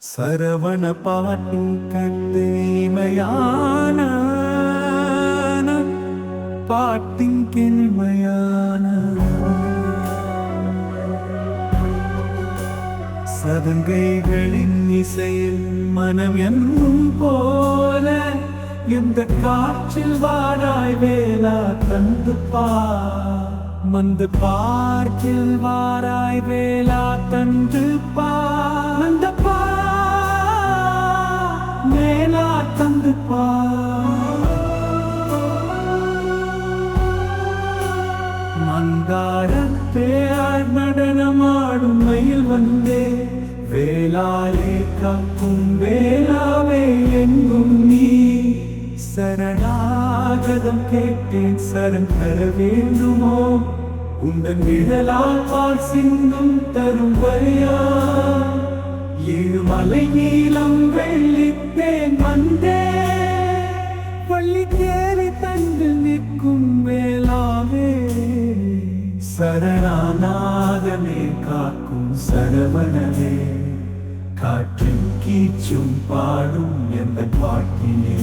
சரவண பாட்டின் கத்தேமையான பாட்டின் கிண்மையான சதங்கைகளின் இசையில் மனம் என்னும் போல இந்த காற்றில் வாராய் வேலா தந்து மந்து பார்க்கில் வாராய் வேலா தந்து அந்த மேலா தந்து மந்தாரத்தேர் நடனமாடும் மயில் வந்தே வேளாலே காக்கும் வேளாவே எங்கும் நீ சரணாகதம் கேட்டேன் சரண் தர வேண்டுமோ உந்தன் நிழலால் பால் சிந்தும் தரும் வரையா ஏழுமலை நீளம் வெள்ளித்தேன் வந்தே வள்ளி தேறி தந்து நிற்கும் வேளாவே சரணாநாதமே காக்கும் சரவணனே காற்றின் கீச்சும் பாடும் எந்த பாட்டினே